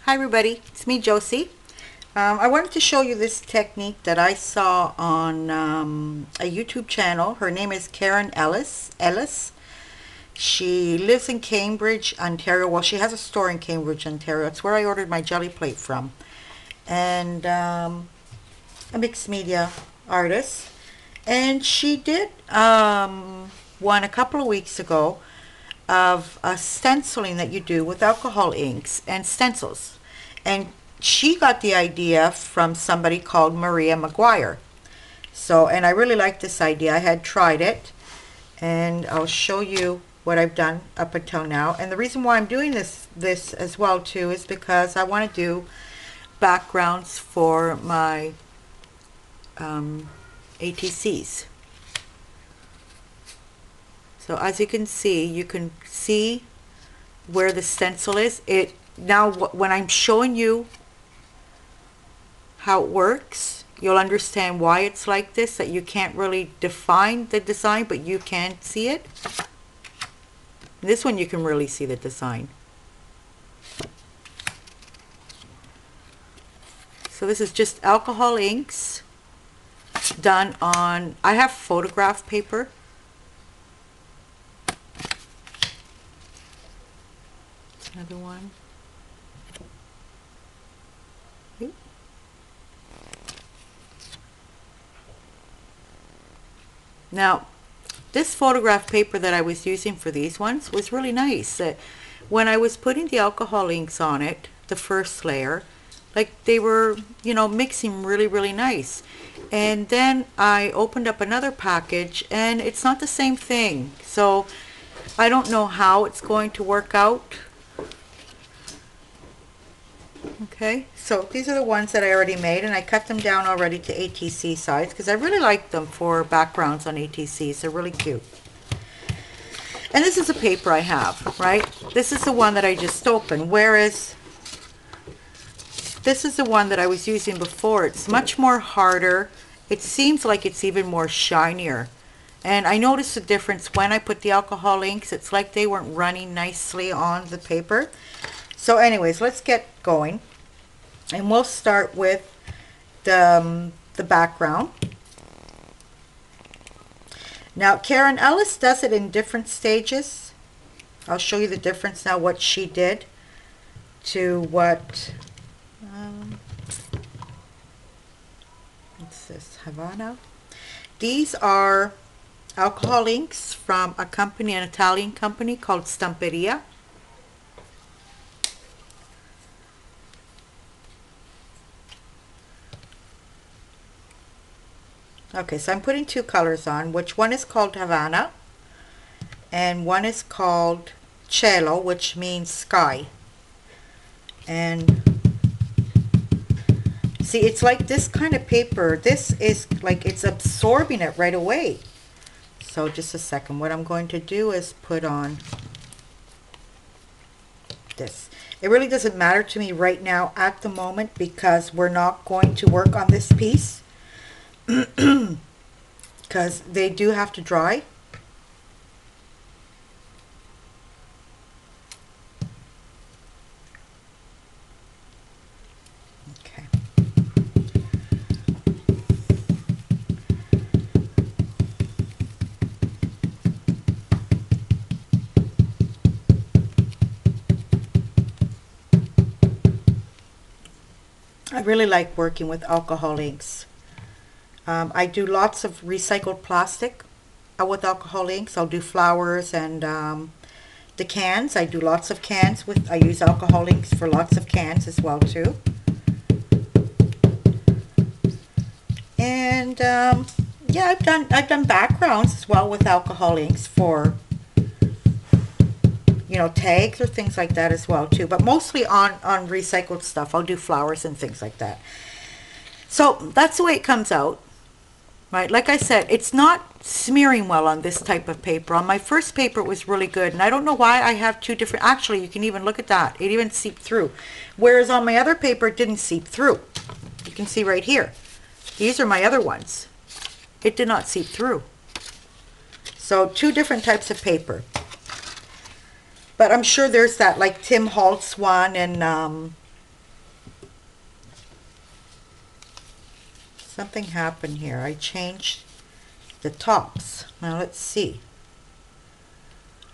Hi everybody, it's me Josie. I wanted to show you this technique that I saw on a YouTube channel. Her name is Karen Ellis. She lives in Cambridge, Ontario. Well, she has a store in Cambridge, Ontario. It's where I ordered my jelly plate from. And a mixed media artist. And she did one a couple of weeks ago of a stenciling that you do with alcohol inks and stencils. And she got the idea from somebody called Maria McGuire. So, and I really like this idea. I had tried it, and I'll show you what I've done up until now. And the reason why I'm doing this as well too is because I want to do backgrounds for my ATCs. So as you can see where the stencil is. It now when I'm showing you how it works, you'll understand why it's like this, that you can't really define the design, but you can see it. This one you can really see the design. So this is just alcohol inks done on, I have photograph paper. Another one. Now, this photograph paper that I was using for these ones was really nice. When I was putting the alcohol inks on it, the first layer, like they were, you know, mixing really nice. And then I opened up another package and it's not the same thing. So I don't know how it's going to work out. Okay, so these are the ones that I already made, and I cut them down already to ATC size because I really like them for backgrounds on ATCs. They're really cute. And this is a paper I have, right? This is the one that I just opened, whereas this is the one that I was using before. It's much more harder. It seems like it's even more shinier. And I noticed the difference when I put the alcohol inks. It's like they weren't running nicely on the paper. So anyways, let's get going. And we'll start with the background. Now, Karen Ellis does it in different stages. I'll show you the difference now, what she did to what, what's this, Havana? These are alcohol inks from a company, an Italian company called Stamperia. Okay, so I'm putting two colors on, which one is called Havana and one is called Cielo, which means sky. And see, it's like this kind of paper. This is like it's absorbing it right away. So just a second. What I'm going to do is put on this. It really doesn't matter to me right now at the moment because we're not going to work on this piece. Because they do have to dry. Okay. I really like working with alcohol inks. I do lots of recycled plastic with alcohol inks. I'll do flowers and the cans. I do lots of cans with, I use alcohol inks for lots of cans as well too. And yeah, I've done backgrounds as well with alcohol inks for, you know, tags or things like that as well too. But mostly on recycled stuff. I'll do flowers and things like that. So that's the way it comes out. Right, like I said, it's not smearing well on this type of paper. On my first paper it was really good, and I don't know why I have two different, actually you can even look at that, it even seeped through. Whereas on my other paper it didn't seep through. You can see right here. These are my other ones. It did not seep through. So two different types of paper. But I'm sure there's that, like Tim Holtz one and something happened here. I changed the tops. Now let's see.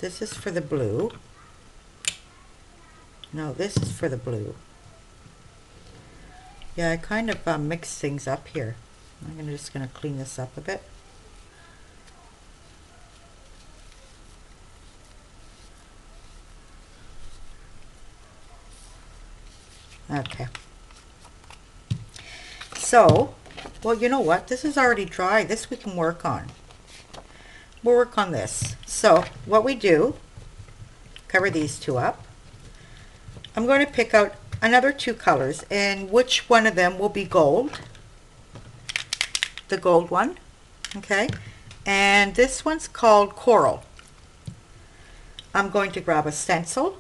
This is for the blue. No, this is for the blue. Yeah, I kind of mixed things up here. I'm just going to clean this up a bit. Okay. So, well, you know what? This is already dry. This we can work on. We'll work on this. So, what we do, cover these two up. I'm going to pick out another two colors, and which one of them will be gold? The gold one, okay? And this one's called Coral. I'm going to grab a stencil.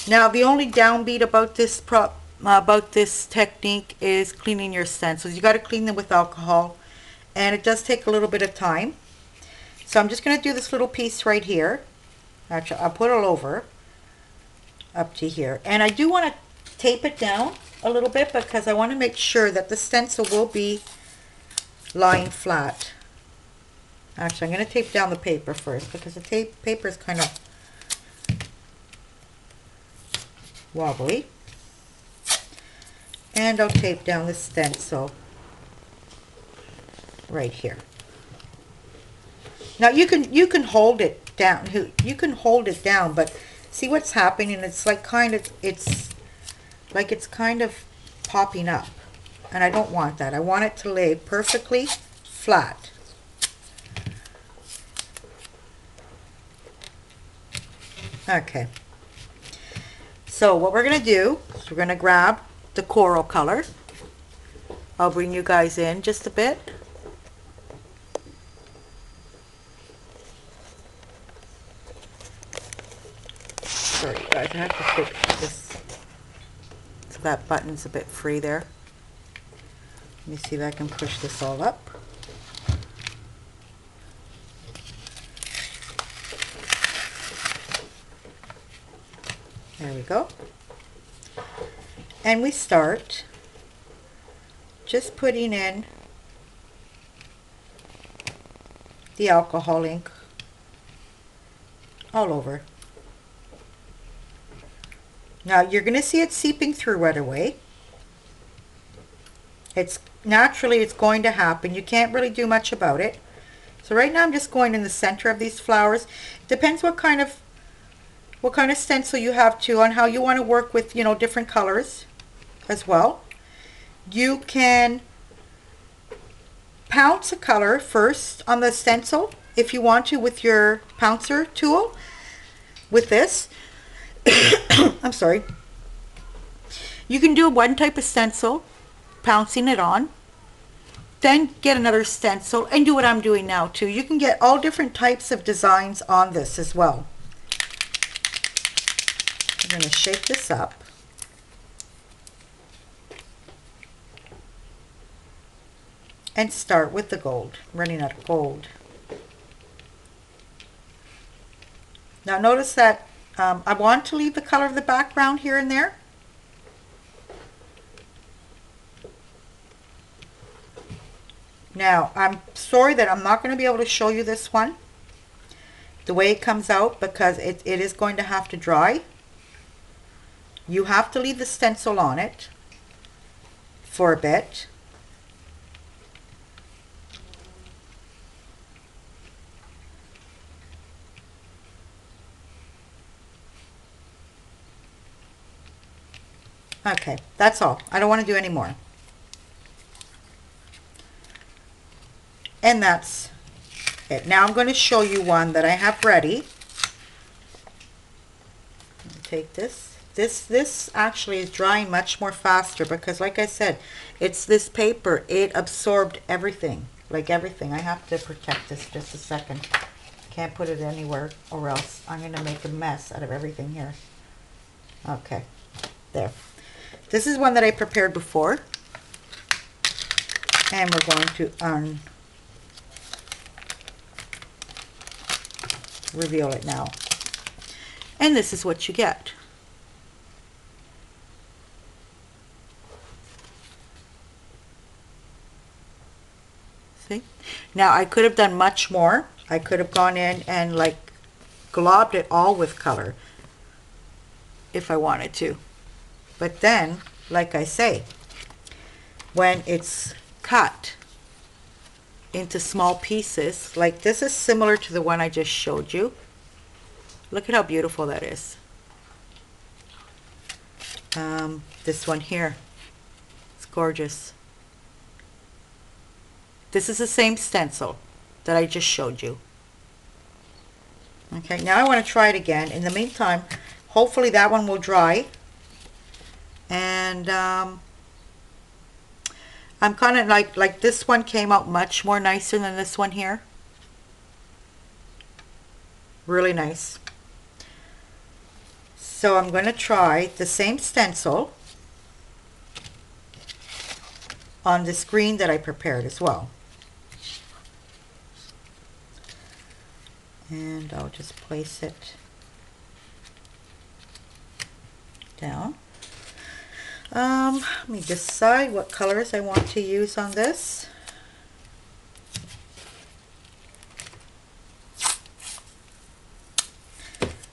Now, the only downbeat about this technique is cleaning your stencils. You got to clean them with alcohol, and it does take a little bit of time. So I'm just going to do this little piece right here. Actually, I'll put it over up to here, and I do want to tape it down a little bit because I want to make sure that the stencil will be lying flat. Actually, I'm going to tape down the paper first because the paper is kind of wobbly, and I'll tape down the stencil right here. Now you can hold it down. You can hold it down, but see what's happening? It's like it's kind of popping up, and I don't want that. I want it to lay perfectly flat. Okay. So what we're going to do is we're going to grab the coral color. I'll bring you guys in just a bit. Sorry guys, I have to put this so that button's a bit free there. Let me see if I can push this all up. There we go. And we start just putting in the alcohol ink all over. Now you're going to see it seeping through right away. It's going to happen. You can't really do much about it. So right now I'm just going in the center of these flowers. It depends what kind of stencil you have too, on how you want to work with, you know, different colors as well. You can pounce a color first on the stencil if you want to with your pouncer tool. With this, I'm sorry. You can do one type of stencil, pouncing it on, then get another stencil and do what I'm doing now too. You can get all different types of designs on this as well. I'm going to shake this up. And start with the gold. I'm running out of gold. Now notice that I want to leave the color of the background here and there. Now I'm sorry that I'm not going to be able to show you this one, the way it comes out, because it is going to have to dry. You have to leave the stencil on it for a bit. Okay, that's all. I don't want to do any more. And that's it. Now I'm going to show you one that I have ready. Take this. This actually is drying much more faster because, like I said, it's this paper. It absorbed everything, like everything. I have to protect this just a second. Can't put it anywhere or else I'm going to make a mess out of everything here. Okay, there. This is one that I prepared before. And we're going to reveal it now. And this is what you get. See? Now I could have done much more. I could have gone in and like globbed it all with color if I wanted to. But then, like I say, when it's cut into small pieces, like this is similar to the one I just showed you. Look at how beautiful that is. This one here, it's gorgeous. This is the same stencil that I just showed you. Okay, now I want to try it again. In the meantime, hopefully that one will dry. And I'm kind of like this one came out much more nicer than this one here. Really nice. So I'm going to try the same stencil on the screen that I prepared as well. And I'll just place it down. Let me decide what colors I want to use on this.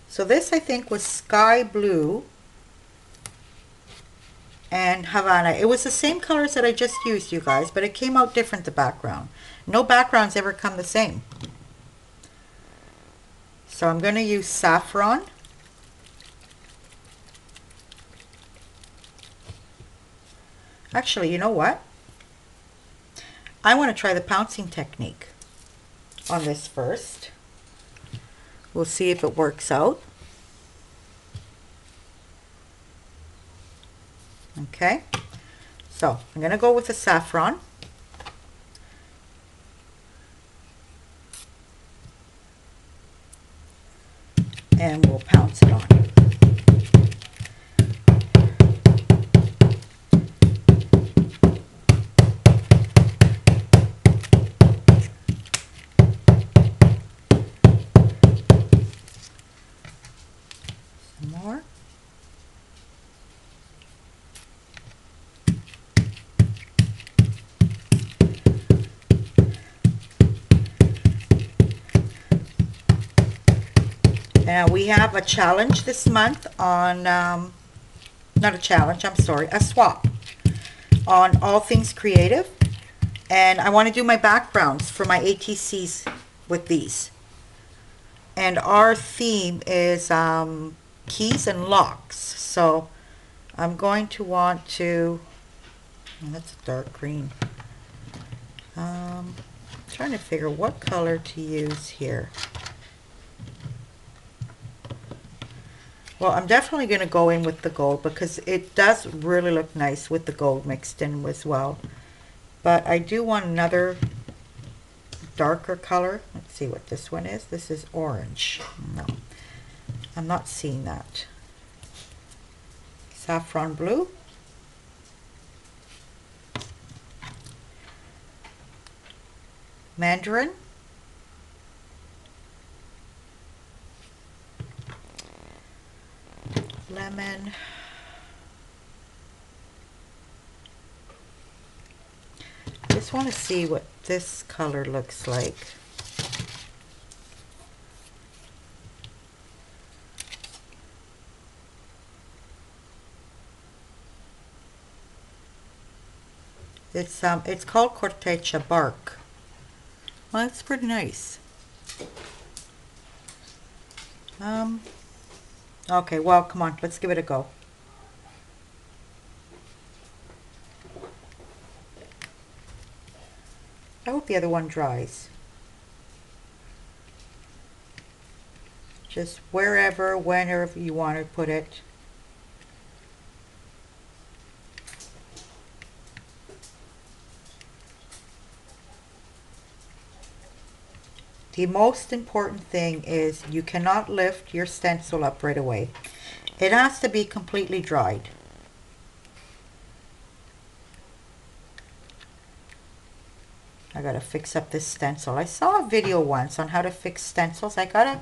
So this I think was sky blue and Havana. It was the same colors that I just used, you guys, but it came out different, the background. No backgrounds ever come the same. So I'm going to use saffron. Actually, you know what? I want to try the pouncing technique on this first. We'll see if it works out. Okay, so I'm going to go with the saffron. And we'll pounce it on. Some more. Now we have a challenge this month on, not a challenge, I'm sorry, a swap on All Things Creative. And I want to do my backgrounds for my ATCs with these. And our theme is keys and locks. So I'm going to want to, oh, that's a dark green. Trying to figure what color to use here. Well, I'm definitely going to go in with the gold because it does really look nice with the gold mixed in as well. But I do want another darker color. Let's see what this one is. This is orange. No, I'm not seeing that. Saffron blue. Mandarin. Lemon. Just want to see what this color looks like. It's called corteza bark. Well, that's pretty nice. Okay, well, come on, let's give it a go. I hope the other one dries. Just wherever, whenever you want to put it. The most important thing is you cannot lift your stencil up right away. It has to be completely dried. I gotta fix up this stencil. I saw a video once on how to fix stencils. I gotta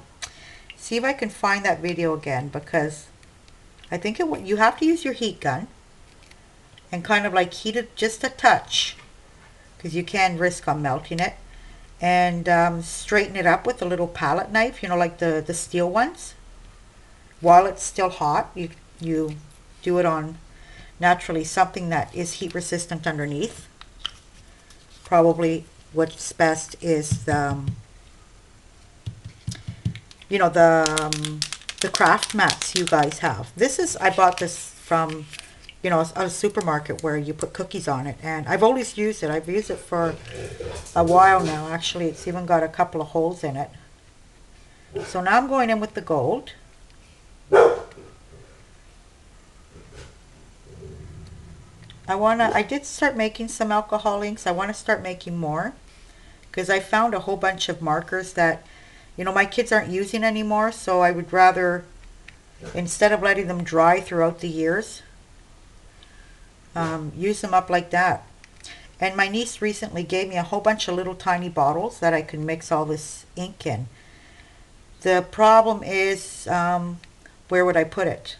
see if I can find that video again because I think you have to use your heat gun and kind of like heat it just a touch because you can risk on melting it. And straighten it up with a little palette knife, you know, like the steel ones. While it's still hot, you do it on naturally something that is heat resistant underneath. Probably what's best is the, you know, the craft mats you guys have. This is, I bought this from, you know, a supermarket where you put cookies on it, and I've always used it. I've used it for a while now. Actually, it's even got a couple of holes in it. So now I'm going in with the gold. I did start making some alcohol inks. I want to start making more because I found a whole bunch of markers that, you know, my kids aren't using anymore, so I would rather, instead of letting them dry throughout the years, use them up like that. And my niece recently gave me a whole bunch of little tiny bottles that I can mix all this ink in. The problem is, where would I put it?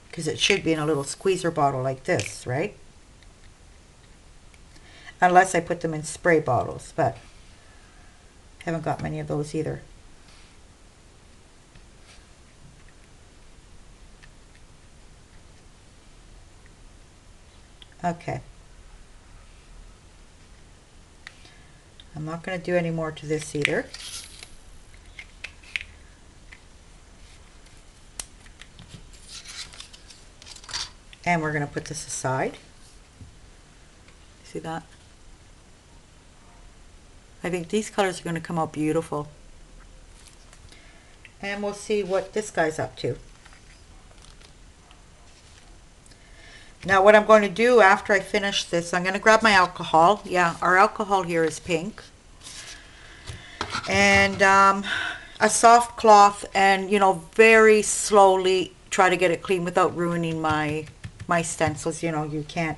Because it should be in a little squeezer bottle like this, right? Unless I put them in spray bottles, but haven't got many of those either. Okay. I'm not going to do any more to this either. And we're going to put this aside. See that? I think these colors are going to come out beautiful. And we'll see what this guy's up to. Now what I'm going to do after I finish this, I'm going to grab my alcohol. Yeah, our alcohol here is pink. And a soft cloth, and, you know, very slowly try to get it clean without ruining my stencils. You know, you can't.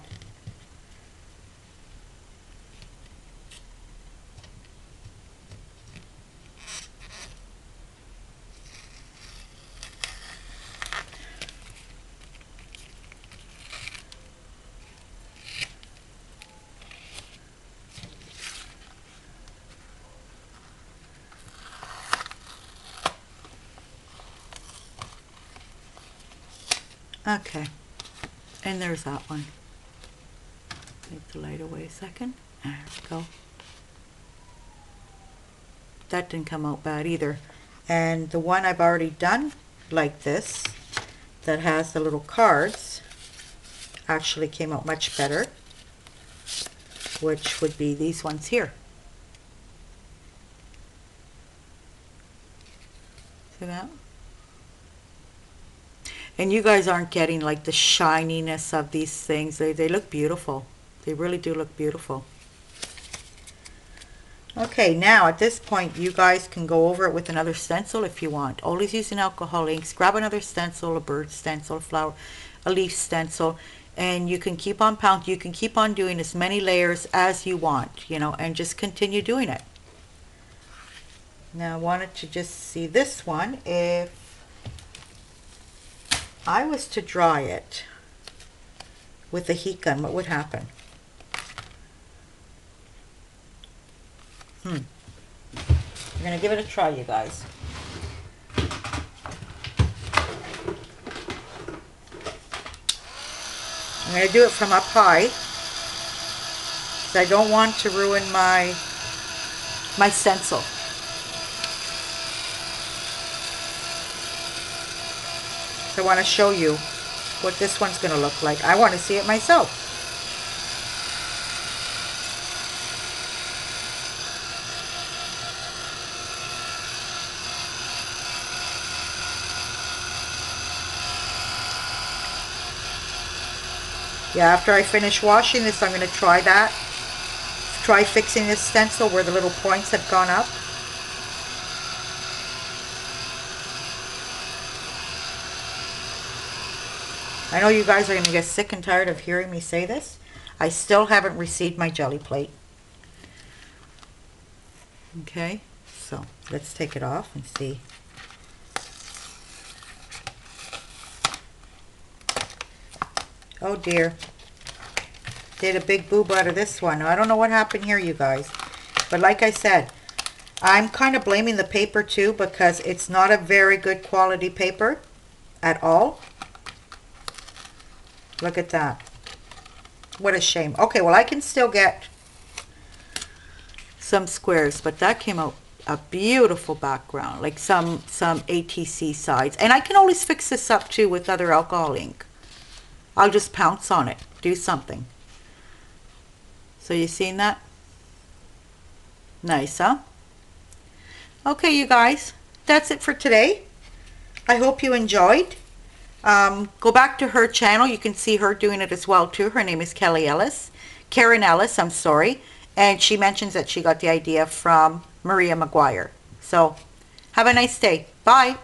Okay, and there's that one. Take the light away a second. There we go. That didn't come out bad either. And the one I've already done like this, that has the little cards, actually came out much better, which would be these ones here. See that? And you guys aren't getting like the shininess of these things. They look beautiful. They really do look beautiful. Okay, now at this point you guys can go over it with another stencil if you want. Always using alcohol inks. Grab another stencil, a bird stencil, a flower, a leaf stencil, and you can keep on pounding. You can keep on doing as many layers as you want, you know, and just continue doing it. Now I wanted to just see this one. If I was to dry it with a heat gun, what would happen? We're going to give it a try, you guys. I'm going to do it from up high because I don't want to ruin my stencil. So I want to show you what this one's going to look like. I want to see it myself. Yeah, after I finish washing this, I'm going to try that. Try fixing this stencil where the little points have gone up. I know you guys are going to get sick and tired of hearing me say this. I still haven't received my jelly plate. Okay, so let's take it off and see. Oh dear. did a big boob out of this one. I don't know what happened here, you guys. But like I said, I'm kind of blaming the paper too, because it's not a very good quality paper at all. Look at that. What a shame. Okay, well, I can still get some squares, but that came out a beautiful background, like some ATC sides. And I can always fix this up too with other alcohol ink. I'll just pounce on it, do something. So you seen that? Nice, huh? Okay, you guys, that's it for today. I hope you enjoyed. Go back to her channel. You can see her doing it as well too. Her name is Karen Ellis, I'm sorry. And she mentions that she got the idea from Maria McGuire. So have a nice day. Bye.